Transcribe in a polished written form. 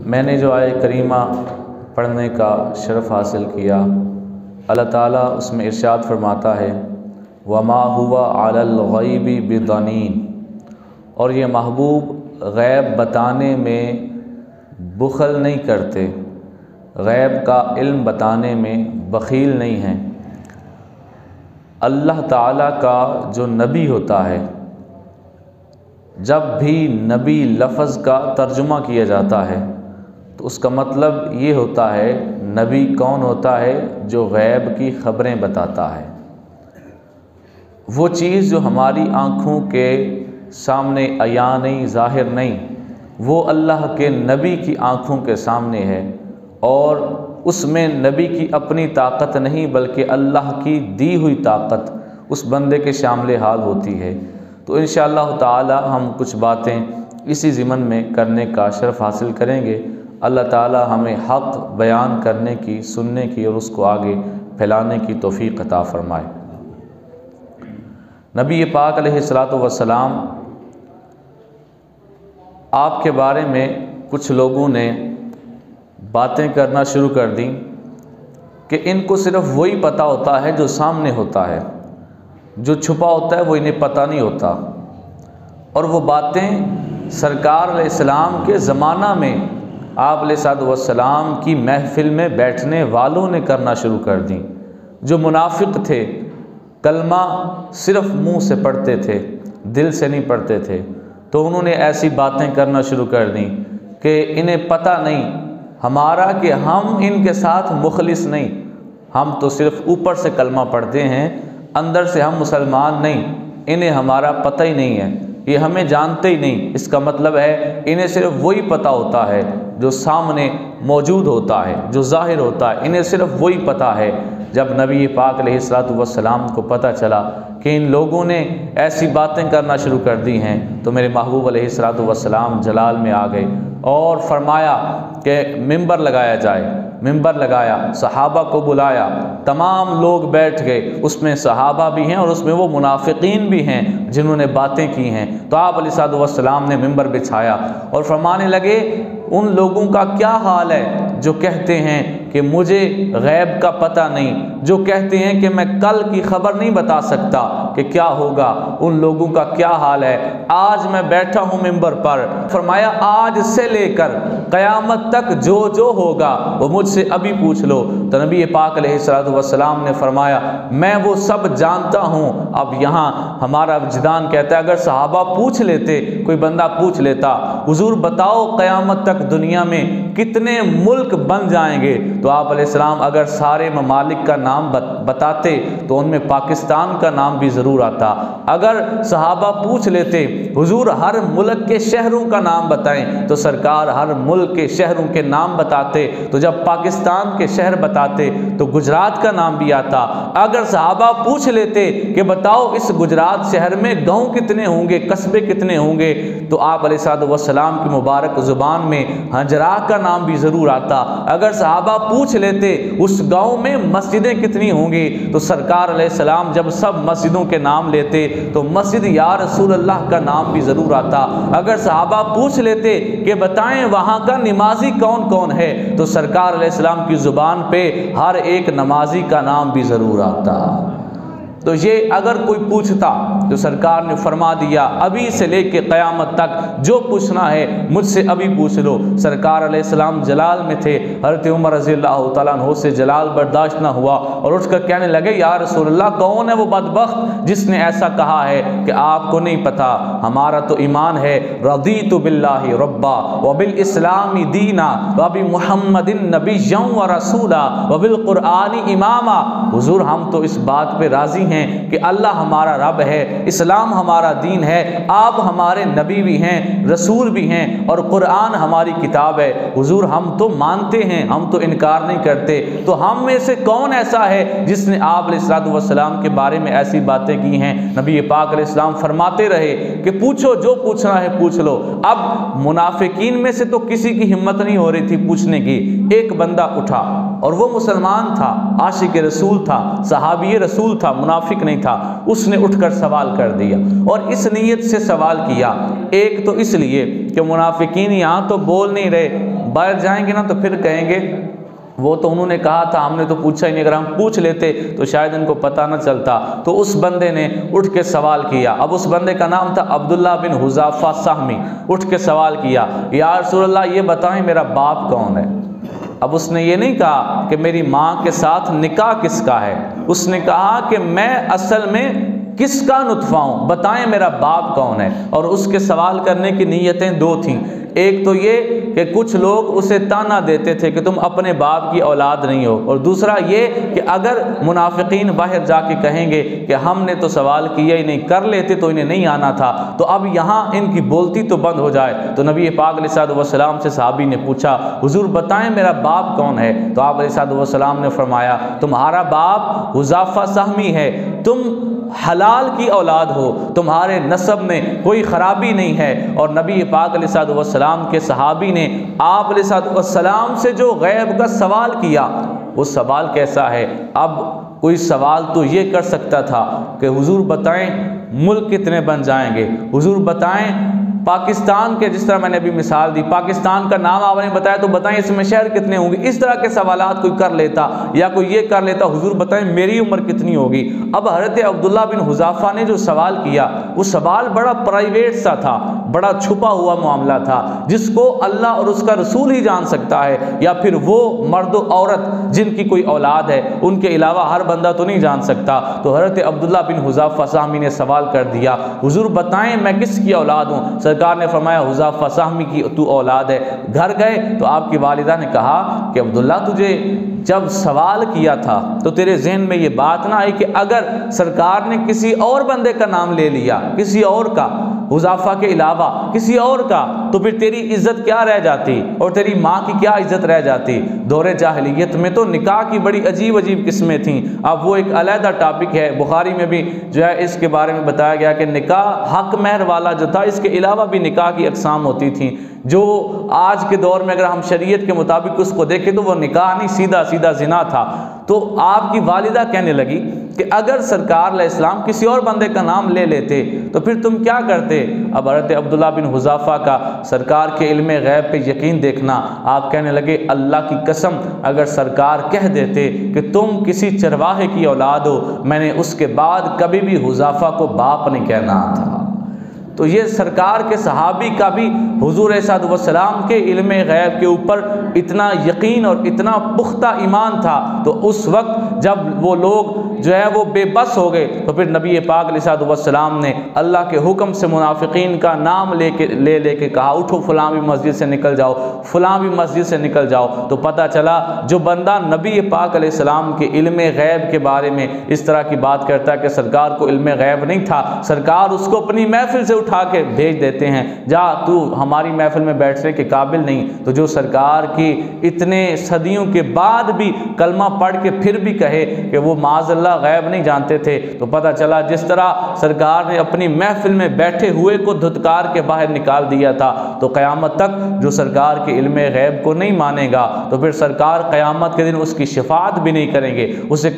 میں نے جو آیہ کریمہ پڑھنے کا شرف حاصل کیا، اللہ تعالیٰ اس میں ارشاد فرماتا ہے وَمَا هُوَ عَلَى الْغَيْبِ بِضَنِينٍ، اور یہ محبوب غیب بتانے میں بخل نہیں کرتے، غیب کا علم بتانے میں بخیل نہیں ہیں۔ اللہ تعالیٰ کا جو نبی ہوتا ہے، جب بھی نبی لفظ کا ترجمہ کیا جاتا ہے تو اس کا مطلب یہ ہوتا ہے نبی کون ہوتا ہے؟ جو غیب کی خبریں بتاتا ہے، وہ چیز جو ہماری آنکھوں کے سامنے عیاں نہیں، ظاہر نہیں، وہ اللہ کے نبی کی آنکھوں کے سامنے ہے، اور اس میں نبی کی اپنی طاقت نہیں بلکہ اللہ کی دی ہوئی طاقت اس بندے کے شامل حال ہوتی ہے۔ تو انشاءاللہ تعالی ہم کچھ باتیں اسی ضمن میں کرنے کا شرف حاصل کریں گے۔ اللہ تعالی ہمیں حق بیان کرنے کی، سننے کی اور اس کو آگے پھیلانے کی توفیق عطا فرمائے۔ نبی پاک علیہ الصلوۃ والسلام، آپ کے بارے میں کچھ لوگوں نے باتیں کرنا شروع کر دیں کہ ان کو صرف وہی پتہ ہوتا ہے جو سامنے ہوتا ہے، جو چھپا ہوتا ہے وہ انہیں پتہ نہیں ہوتا، اور وہ باتیں سرکار علیہ السلام کے زمانہ میں آپ علیہ السلام کی محفل میں بیٹھنے والوں نے کرنا شروع کر دیں، جو منافق تھے، کلمہ صرف منہ سے پڑھتے تھے، دل سے نہیں پڑھتے تھے، تو انہوں نے ایسی باتیں کرنا شروع کر دیں کہ انہیں پتہ نہیں ہمارا کہ ہم ان کے ساتھ مخلص نہیں، ہم تو صرف اوپر سے کلمہ پڑھتے ہیں، اندر سے ہم مسلمان نہیں، انہیں ہمارا پتہ ہی نہیں ہے، یہ ہمیں جانتے ہی نہیں۔ اس کا مطلب ہے انہیں صرف وہی پتہ ہوتا ہے جو سامنے موجود ہوتا ہے، جو ظاہر ہوتا ہے، انہیں صرف وہی پتہ ہے۔ جب نبی پاک علیہ الصلوۃ والسلام کو پتہ چلا کہ ان لوگوں نے ایسی باتیں کرنا شروع کر دی ہیں تو میرے محبوب علیہ الصلوۃ والسلام جلال میں آ گئے اور فرمایا کہ ممبر لگایا جائے۔ ممبر لگایا، صحابہ کو بلایا، تمام لوگ بیٹھ گئے، اس میں صحابہ بھی ہیں اور اس میں وہ منافقین بھی ہیں جنہوں نے باتیں کی ہیں۔ تو آپ علیہ الصلوۃ والسلام نے ممبر بچھایا اور فرمانے لگے ان لوگوں کا کیا حال ہے جو کہتے ہیں کہ مجھے غیب کا پتہ نہیں، جو کہتے ہیں کہ میں کل کی خبر نہیں بتا سکتا کہ کیا ہوگا، ان لوگوں کا کیا حال ہے۔ آج میں بیٹھا ہوں ممبر پر، فرمایا آج سے لے کر قیامت تک جو جو ہوگا وہ مجھ سے ابھی پوچھ لو۔ تو نبی پاک علیہ الصلوۃ والسلام نے فرمایا میں وہ سب جانتا ہوں۔ اب یہاں ہمارا وجدان کہتا ہے اگر صحابہ پوچھ لیتے، کوئی بندہ پوچھ لیتا حضور بتاؤ قیامت تک دنیا میں کتنے ملک بن جائیں گے، تو آپ علیہ السلام اگر سارے ممالک کا نام بتاتے تو ان میں پاکستان کا نام بھی ضرور آتا۔ اگر صحابہ پوچھ لیتے حضور ہر ملک کے شہروں کا نام بتائیں تو سرکار ہر ملک کے شہروں کے نام بتاتے، تو جب پاکستان کے شہر بتاتے تو گجرات کا نام بھی آتا۔ اگر صحابہ پوچھ لیتے کہ بتاؤ اس گجرات شہر میں گاؤں کتنے ہوں گے، قصبے کتنے ہوں گے، تو آپ علیہ السلام کی مبارک زبان میں ہجرا کا نام بھی ضرور آتا۔ اگر صحابہ پوچھ لیتے اس گاؤں میں مسجدیں کتنی ہوں گی، تو سرکار علیہ السلام جب سب مسجدوں کے نام لیتے تو مسجد یا رسول اللہ کا نام بھی ضرور آتا۔ اگر صحابہ پوچھ لیتے کہ بتائیں وہاں کا نمازی کون کون ہے، تو سرکار علیہ السلام کی زبان پہ ہر ایک نمازی کا نام بھی ضرور آتا۔ تو یہ اگر کوئی پوچھتا تو سرکار نے فرما دیا ابھی سے لے کے قیامت تک جو پوچھنا ہے مجھ سے ابھی پوچھ لو۔ سرکار علیہ السلام جلال میں تھے، حضرت عمر رضی اللہ تعالیٰ عنہ سے جلال برداشت نہ ہوا اور اٹھ کر کہنے لگے یا رسول اللہ کون ہے وہ بدبخت جس نے ایسا کہا ہے کہ آپ کو نہیں پتا، ہمارا تو ایمان ہے رضیت باللہ ربا وبالاسلام دینا وبمحمد نبیا ورسولا وبالقرآن اماما۔ حضور ہم تو اس بات پہ راضی ہیں کہ اللہ ہمارا رب ہے، اسلام ہمارا دین ہے، آپ ہمارے نبی بھی ہیں، رسول بھی ہیں، اور قرآن ہماری کتاب ہے۔ حضور ہم تو مانتے ہیں، ہم تو انکار نہیں کرتے، تو ہم میں سے کون ایسا ہے جس نے آپ علیہ الصلوۃ والسلام کے بارے میں ایسی باتیں کی ہیں؟ نبی پاک علیہ السلام فرماتے رہے کہ پوچھو جو پوچھنا ہے پوچھ لو۔ اب منافقین میں سے تو کسی کی ہمت نہیں ہو رہی تھی پوچھنے کی، ایک بندہ اٹھا اور وہ مسلمان تھا، عاشق رسول تھا، صحابی رسول تھا، منافق نہیں تھا، اس نے اٹھ کر سوال کر دیا اور اس نیت سے سوال کیا، ایک تو اس لیے کہ منافقین یہاں تو بول نہیں رہے، باہر جائیں گے نا تو پھر کہیں گے وہ تو انہوں نے کہا تھا، ہم نے تو پوچھا ہی نہیں، اگر ہم پوچھ لیتے تو شاید ان کو پتہ نہ چلتا۔ تو اس بندے نے اٹھ کے سوال کیا، اب اس بندے کا نام تھا عبداللہ بن حذافہ سہمی، اٹھ کے سوال کیا، یا رسول اللہ یہ بتائیں میرا باپ کون ہے؟ اب اس نے یہ نہیں کہا کہ میری ماں کے ساتھ نکاح کس کا ہے، اس نے کہا کہ میں اصل میں کس کا نطفہ ہوں، بتائیں میرا باپ کون ہے۔ اور اس کے سوال کرنے کی نیتیں دو تھیں، ایک تو یہ کہ کچھ لوگ اسے تانا دیتے تھے کہ تم اپنے باپ کی اولاد نہیں ہو، اور دوسرا یہ کہ اگر منافقین باہر جا کے کہیں گے کہ ہم نے تو سوال کیا ہی نہیں، کر لیتے تو انہیں نہیں آنا تھا، تو اب یہاں ان کی بولتی تو بند ہو جائے۔ تو نبی پاک علیہ الصلوۃ والسلام سے صحابی نے پوچھا، حضور بتائیں میرا باپ کون ہے؟ تو آپ علیہ الصلوۃ والسلام نے فرمایا تمہارا باپ حذافہ سہمی ہے، تم حلال کی اولاد ہو، تمہارے نسب میں کوئی خرابی نہیں ہے۔ اور نبی پاک علیہ الصلوۃ والسلام کے صحابی نے آپ علیہ الصلوۃ والسلام سے جو غیب کا سوال کیا، وہ سوال کیسا ہے؟ اب کوئی سوال تو یہ کر سکتا تھا کہ حضور بتائیں ملک کتنے بن جائیں گے، حضور بتائیں پاکستان کے، جس طرح میں نے ابھی مثال دی، پاکستان کا نام آپ نے بتایا تو بتائیں اس میں شہر کتنے ہوں گے، اس طرح کے سوالات کوئی کر لیتا، یا کوئی یہ کر لیتا حضور بتائیں میری عمر کتنی ہوگی۔ اب حضرت عبداللہ بن حذافہ نے جو سوال کیا وہ سوال بڑا پرائیویٹ سا تھا، بڑا چھپا ہوا معاملہ تھا، جس کو اللہ اور اس کا رسول ہی جان سکتا ہے، یا پھر وہ مرد و عورت جن کی کوئی اولاد ہے ان کے علاوہ ہر بندہ تو نہیں جان سکتا۔ تو حضرت عبداللہ بن حذافہ سہمی نے سوال کر دیا، حضور بتائیں میں کس کی اولاد ہوں؟ سرکار نے فرمایا حذافہ سہمی کی تو اولاد ہے۔ گھر گئے تو آپ کی والدہ نے کہا کہ عبداللہ تجھے جب سوال کیا تھا تو تیرے ذہن میں یہ بات نہ آئی کہ اگر سرکار نے کسی اور بندے کا نام لے لیا، کسی اور کا، حذافہ کے علاوہ کسی اور کا، تو پھر تیری عزت کیا رہ جاتی اور تیری ماں کی کیا عزت رہ جاتی؟ دور جاہلیت میں تو نکاح کی بڑی عجیب عجیب قسمیں تھیں، اب وہ ایک علیحدہ ٹاپک ہے، بخاری میں بھی جو ہے اس کے بارے میں بتایا گیا کہ نکاح حق مہر والا جو تھا، اس کے علاوہ بھی نکاح کی اقسام ہوتی تھیں، جو آج کے دور میں اگر ہم شریعت کے مطابق اس کو دیکھیں تو وہ نکاح نہیں، سیدھا سیدھا زنا تھا۔ تو آپ کی والدہ کہنے لگی کہ اگر سرکار علیہ السلام کسی اور بندے کا نام لے لیتے تو پھر تم کیا کرتے؟ اب حضرت عبداللہ بن حذافہ کا سرکار کے علم غیب پہ یقین دیکھنا، آپ کہنے لگے اللہ کی قسم اگر سرکار کہہ دیتے کہ تم کسی چرواہے کی اولاد ہو، میں نے اس کے بعد کبھی بھی حذافہ کو باپ نہیں کہنا تھا۔ تو یہ سرکار کے صحابی کا بھی حضور صلی اللہ علیہ وسلم کے علم غیب کے اوپر اتنا یقین اور اتنا پختہ ایمان تھا، تو اس وقت جب وہ لوگ جو ہے وہ بے بس ہو گئے تو پھر نبی پاک علیہ الصلوۃ والسلام نے اللہ کے حکم سے منافقین کا نام لے کے کہا اٹھو فلاں بھی مسجد سے نکل جاؤ، فلاں بھی مسجد سے نکل جاؤ۔ تو پتہ چلا جو بندہ نبی پاک علیہ السلام کے علم غیب کے بارے میں اس طرح کی بات کرتا ہے کہ سرکار کو علم غیب نہیں تھا، سرکار اس کو اپنی محفل سے اٹھا کے بھیج دیتے ہیں، جا تو ہماری محفل میں بیٹھنے کے قابل نہیں۔ تو جو سرکار کی اتنے صدیوں کے بعد بھی کلمہ پڑھ کے پھر بھی کہے کہ وہ معاذ اللہ غیب نہیں جانتے تھے، تو پتہ چلا جس طرح سرکار نے اپنی محفل میں بیٹھے ہوئے کو دھتکار کے باہر نکال دیا تھا، تو قیامت تک جو سرکار کے علم غیب کو نہیں مانے گا تو پھر سرکار قیامت کے دن اس کی شفاعت بھی نہیں کریں گے، اسے